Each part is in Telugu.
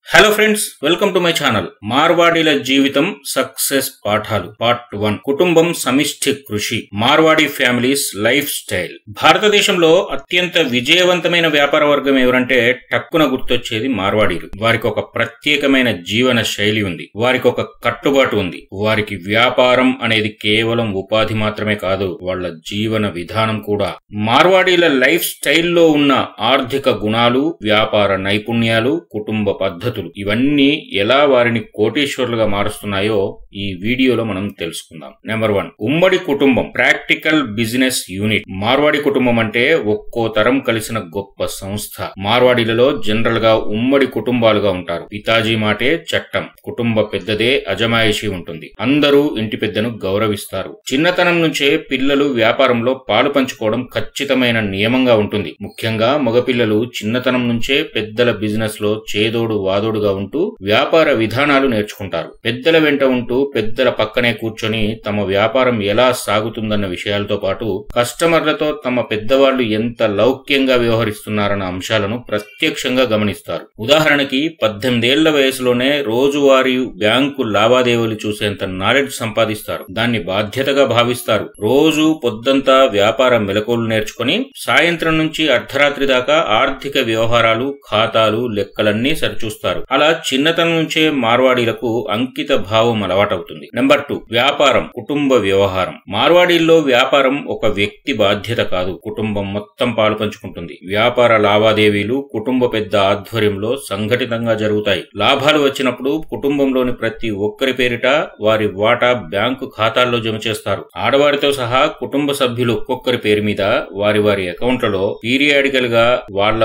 Hello friends, welcome to my channel. మార్వాడీల జీవితం సక్సెస్ పాఠాలు పార్ట్ 1. కుటుంబం సమిష్టి కృషి, మార్వాడి ఫ్యామిలీస్ లైఫ్ స్టైల్. భారతదేశంలో అత్యంత విజయవంతమైన వ్యాపార వర్గం ఎవరంటే టక్కున గుర్తొచ్చేది మార్వాడీలు. వారికి ఒక ప్రత్యేకమైన జీవన శైలి ఉంది, వారికి ఒక కట్టుబాటు ఉంది. వారికి వ్యాపారం అనేది కేవలం ఉపాధి మాత్రమే కాదు, వాళ్ళ జీవన విధానం కూడా. మార్వాడీల లైఫ్ స్టైల్లో ఉన్న ఆర్థిక గుణాలు, వ్యాపార నైపుణ్యాలు, కుటుంబ పద్ధతులు ఇవన్నీ ఎలా వారిని కోటీశ్వరులుగా మారుస్తున్నాయో ఈ వీడియోలో మనం తెలుసుకుందాం. నెంబర్ 1, ఉమ్మడి కుటుంబం, ప్రాక్టికల్ బిజినెస్ యూనిట్. మార్వాడి కుటుంబం అంటే ఒక్కో తరం కలిసిన గొప్ప సంస్థ. మార్వాడీలలో జనరల్ గా ఉమ్మడి కుటుంబాలుగా ఉంటారు. పితాజీ మాటే చట్టం. కుటుంబ పెద్దదే అజమాయిషీ ఉంటుంది. అందరూ ఇంటి పెద్దను గౌరవిస్తారు. చిన్నతనం నుంచే పిల్లలు వ్యాపారంలో పాలు పంచుకోవడం ఖచ్చితమైన నియమంగా ఉంటుంది. ముఖ్యంగా మగపిల్లలు చిన్నతనం నుంచే పెద్దల బిజినెస్ లో చేదోడు వాదోడుగా ఉంటూ వ్యాపార విధానాలు నేర్చుకుంటారు. పెద్దల వెంట ఉంటూ పెద్దల పక్కనే కూర్చొని తమ వ్యాపారం ఎలా సాగుతుందన్న విషయాలతో పాటు కస్టమర్లతో తమ పెద్దవాళ్లు ఎంత లౌక్యంగా వ్యవహరిస్తున్నారన్న అంశాలను ప్రత్యక్షంగా గమనిస్తారు. ఉదాహరణకి 18 ఏళ్ల వయసులోనే రోజువారీ బ్యాంకు లావాదేవీలు చూసేంత నాలెడ్జ్ సంపాదిస్తారు. దాన్ని బాధ్యతగా భావిస్తారు. రోజు పొద్దంతా వ్యాపార మెలకువలు నేర్చుకుని సాయంత్రం నుంచి అర్ధరాత్రి దాకా ఆర్థిక వ్యవహారాలు, ఖాతాలు, లెక్కలన్నీ సరిచూస్తారు. అలా చిన్నతనం నుంచే మార్వాడీలకు అంకిత భావం అలవాటవుతుంది. నెంబర్ 2, వ్యాపారం, కుటుంబ వ్యవహారం. మార్వాడీల్లో వ్యాపారం ఒక వ్యక్తి బాధ్యత కాదు, కుటుంబం మొత్తం పాలు పంచుకుంటుంది. వ్యాపార లావాదేవీలు కుటుంబ పెద్ద ఆధ్వర్యంలో సంఘటితంగా జరుగుతాయి. లాభాలు వచ్చినప్పుడు కుటుంబంలోని ప్రతి ఒక్కరి పేరిట వారి వాటా బ్యాంకు ఖాతాల్లో జమ చేస్తారు. ఆడవారితో సహా కుటుంబ సభ్యులు ఒక్కొక్కరి పేరు మీద వారి వారి అకౌంట్లలో పీరియాడికల్ గా వాళ్ళ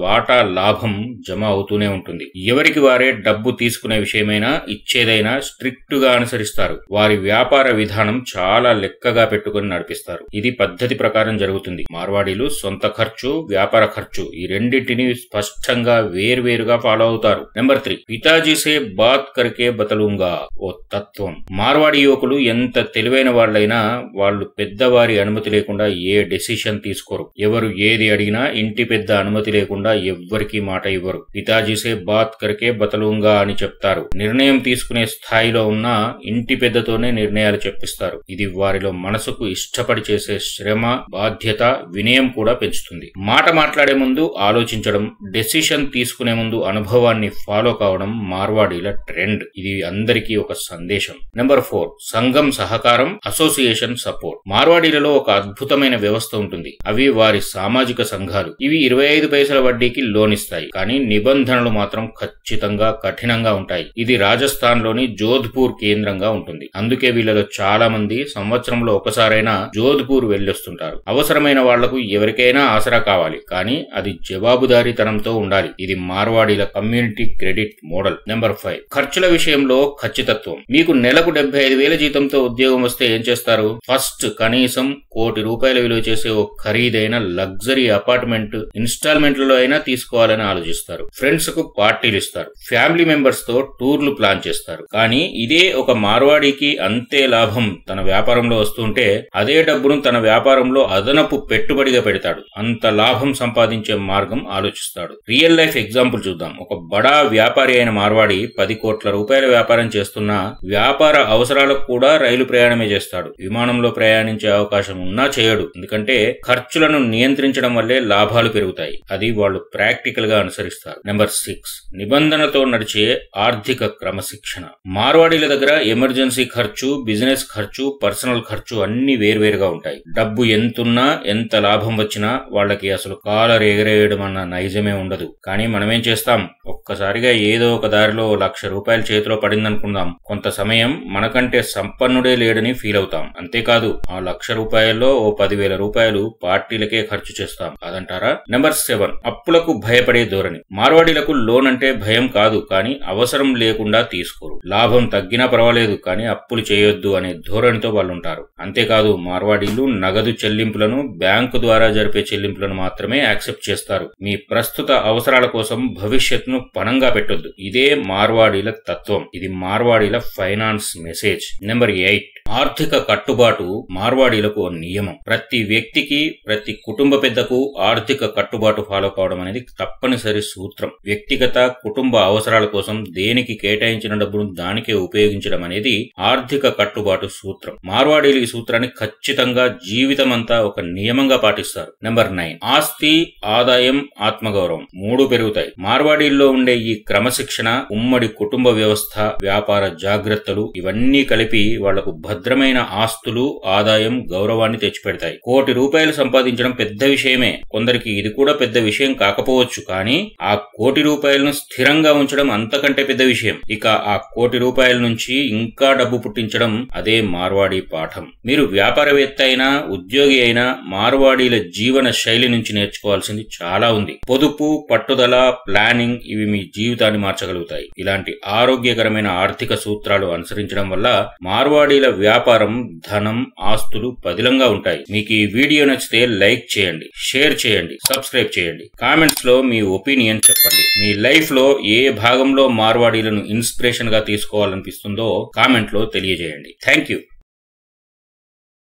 వాటా లాభం జమ అవుతూనే ఉంటుంది. ఎవరికి వారే డబ్బు తీసుకునే విషయమైనా ఇచ్చేదైనా స్ట్రిక్ట్ గా అనుసరిస్తారు. వారి వ్యాపార విధానం చాలా లెక్కగా పెట్టుకుని నడిపిస్తారు. ఇది పద్ధతి ప్రకారం జరుగుతుంది. మార్వాడీలు సొంత ఖర్చు, వ్యాపార ఖర్చు ఈ రెండింటిని స్పష్టంగా వేర్వేరుగా ఫాలో అవుతారు. నెంబర్ 3, పితాజీసే బాత్ కరికే బతలుంగా ఓ తత్వం. మార్వాడి యువకులు ఎంత తెలివైన వాళ్ళైనా వాళ్ళు పెద్దవారి అనుమతి లేకుండా ఏ డెసిషన్ తీసుకోరు. ఎవరు ఏది అడిగినా ఇంటి పెద్ద అనుమతి లేకుండా ఎవ్వరికీ మాట ఇవ్వరు. పితాజీసే బాత్ కరికే బతలుంగా అని చెప్తారు. నిర్ణయం తీసుకునే స్థాయిలో ఉన్న ఇంటి పెద్దతోనే నిర్ణయాలు చెప్పిస్తారు. ఇది వారిలో మనసుకు ఇష్టపడి చేసే శ్రమ, బాధ్యత, వినయం కూడా పెంచుతుంది. మాట మాట్లాడే ముందు ఆలోచించడం, డెసిషన్ తీసుకునే ముందు అనుభవాన్ని ఫాలో కావడం మార్వాడీల ట్రెండ్. ఇది అందరికీ ఒక సందేశం. నెంబర్ 4, సంఘం సహకారం, అసోసియేషన్ సపోర్ట్. మార్వాడీలలో ఒక అద్భుతమైన వ్యవస్థ ఉంటుంది. అవి వారి సామాజిక సంఘాలు. ఇవి 25 పైసల వడ్డీకి లోన్ ఇస్తాయి, కానీ నిబంధనలు మాత్రం ఖచ్చితంగా కఠినంగా ఉంటాయి. ఇది రాజస్థాన్ లోని జోధ్పూర్ కేంద్రంగా ఉంటుంది. అందుకే వీళ్ళలో చాలా మంది సంవత్సరంలో ఒకసారైనా జోధ్పూర్ వెళ్ళొస్తుంటారు. అవసరమైన వాళ్లకు ఎవరికైనా ఆసరా కావాలి, కానీ అది జవాబుదారీతనంతో ఉండాలి. ఇది మార్వాడీల కమ్యూనిటీ క్రెడిట్ మోడల్. నెంబర్ 5, ఖర్చుల విషయంలో ఖచ్చితత్వం. మీకు నెలకు 75,000 జీతంతో ఉద్యోగం వస్తే ఏం చేస్తారు? ఫస్ట్ కనీసం ₹1,00,00,000 విలువ చేసే ఓ ఖరీదైన లగ్జరీ అపార్ట్మెంట్ ఇన్స్టాల్మెంట్లలో అయినా తీసుకోవాలని ఆలోచిస్తారు. ఫ్రెండ్స్ కు పార్టీలు ఇస్తారు. ఫ్యామిలీ మెంబర్స్ తో టూర్లు ప్లాన్ చేస్తారు. కానీ ఇదే ఒక మార్వాడీకి అంతే లాభం తన వ్యాపారంలో వస్తుంటే అదే డబ్బును తన వ్యాపారంలో అదనపు పెట్టుబడిగా పెడతాడు. అంత లాభం సంపాదించే మార్గం ఆలోచిస్తాడు. రియల్ లైఫ్ ఎగ్జాంపుల్ చూద్దాం. ఒక బడా వ్యాపారి అయిన మార్వాడి 10 కోట్ల రూపాయల వ్యాపారం చేస్తున్నా వ్యాపార అవసరాలకు కూడా రైలు ప్రయాణమే చేస్తాడు. విమానంలో ప్రయాణించే అవకాశం ఉన్నా చేయడు. ఎందుకంటే ఖర్చులను నియంత్రించడం వల్లే లాభాలు పెరుగుతాయి. అది వాళ్ళు ప్రాక్టికల్ గా అనుసరిస్తారు. నెంబర్ 6, నిబంధనతో నడిచే ఆర్థిక క్రమశిక్షణ. మార్వాడీల దగ్గర ఎమర్జెన్సీ ఖర్చు, బిజినెస్ ఖర్చు, పర్సనల్ ఖర్చు అన్ని వేర్వేరుగా ఉంటాయి. డబ్బు ఎంతున్నా, ఎంత లాభం వచ్చినా వాళ్ళకి అసలు కాలర్ ఎగరేయడం అన్న నైజమే ఉండదు. కానీ మనమేం చేస్తాం? ఒక్కసారిగా ఏదో ఒక దారిలో ₹1,00,000 చేతిలో పడిందనుకుందాం. కొంత సమయం మనకంటే సంపన్నుడే లేడని ఫీల్ అవుతాం. అంతేకాదు, ఆ ₹1,00,000లో ఓ ₹10,000 పార్టీలకే ఖర్చు చేస్తాం. అదంటారా? నెంబర్ 7, అప్పులకు భయపడే ధోరణి. మార్వాడీలకు లోన్ అంటే భయం కాదు, కానీ అవసరం లేకుండా తీసుకోరు. లాభం తగ్గినా పర్వాలేదు కానీ అప్పులు చేయొద్దు అనే ధోరణితో వాళ్ళు ఉంటారు. అంతేకాదు మార్వాడీలు నగదు చెల్లింపులను బ్యాంకు ద్వారా జరిపే చెల్లింపులను మాత్రమే యాక్సెప్ట్ చేస్తారు. మీ ప్రస్తుత అవసరాల కోసం భవిష్యత్తును పణంగా పెట్టొద్దు. ఇదే మార్వాడీల తత్వం. ఇది మార్వాడీల ఫైనాన్స్ మెసేజ్. నెంబర్ 8, ఆర్థిక కట్టుబాటు మార్వాడీలకు ఓ నియమం. ప్రతి వ్యక్తికి, ప్రతి కుటుంబ పెద్దకు ఆర్థిక కట్టుబాటు ఫాలో కావడం అనేది తప్పనిసరి సూత్రం. వ్యక్తిగత కుటుంబ అవసరాల కోసం దేనికి కేటాయించిన డబ్బును దానికే ఉపయోగించడం అనేది ఆర్థిక కట్టుబాటు సూత్రం. మార్వాడీలు ఈ సూత్రాన్ని ఖచ్చితంగా జీవితమంతా ఒక నియమంగా పాటిస్తారు. నెంబర్ 9, ఆస్తి, ఆదాయం, ఆత్మగౌరవం 3 పెరుగుతాయి. మార్వాడీల్లో ఉండే ఈ క్రమశిక్షణ, ఉమ్మడి కుటుంబ వ్యవస్థ, వ్యాపార జాగ్రత్తలు ఇవన్నీ కలిపి వాళ్లకు భద్రమైన ఆస్తులు, ఆదాయం, గౌరవాన్ని తెచ్చిపెడతాయి. ₹1,00,00,000 సంపాదించడం పెద్ద విషయమే. కొందరికి ఇది కూడా పెద్ద విషయం కాకపోవచ్చు. కానీ ఆ ₹1,00,00,000 స్థిరంగా ఉంచడం అంతకంటే పెద్ద విషయం. ఇక ఆ ₹1,00,00,000 నుంచి ఇంకా డబ్బు పుట్టించడం అదే మార్వాడీ పాఠం. మీరు వ్యాపారవేత్త అయినా, ఉద్యోగి అయినా మార్వాడీల జీవన శైలి నుంచి నేర్చుకోవాల్సింది చాలా ఉంది. పొదుపు, పట్టుదల, ప్లానింగ్ ఇవి మీ జీవితాన్ని మార్చగలుగుతాయి. ఇలాంటి ఆరోగ్యకరమైన ఆర్థిక సూత్రాలు అనుసరించడం వల్ల మార్వాడీల వ్యాపారం, ధనం, ఆస్తులు పదిలంగా ఉంటాయి. మీకు ఈ వీడియో నచ్చితే లైక్ చేయండి, షేర్ చేయండి, సబ్స్క్రైబ్ చేయండి. కామెంట్స్ లో మీ ఒపీనియన్ చెప్పండి. మీ లైఫ్ లో ఏ భాగంలో మార్వాడీలను ఇన్స్పిరేషన్ గా తీసుకోవాలనిపిస్తుందో కామెంట్ లో తెలియజేయండి. Thank you.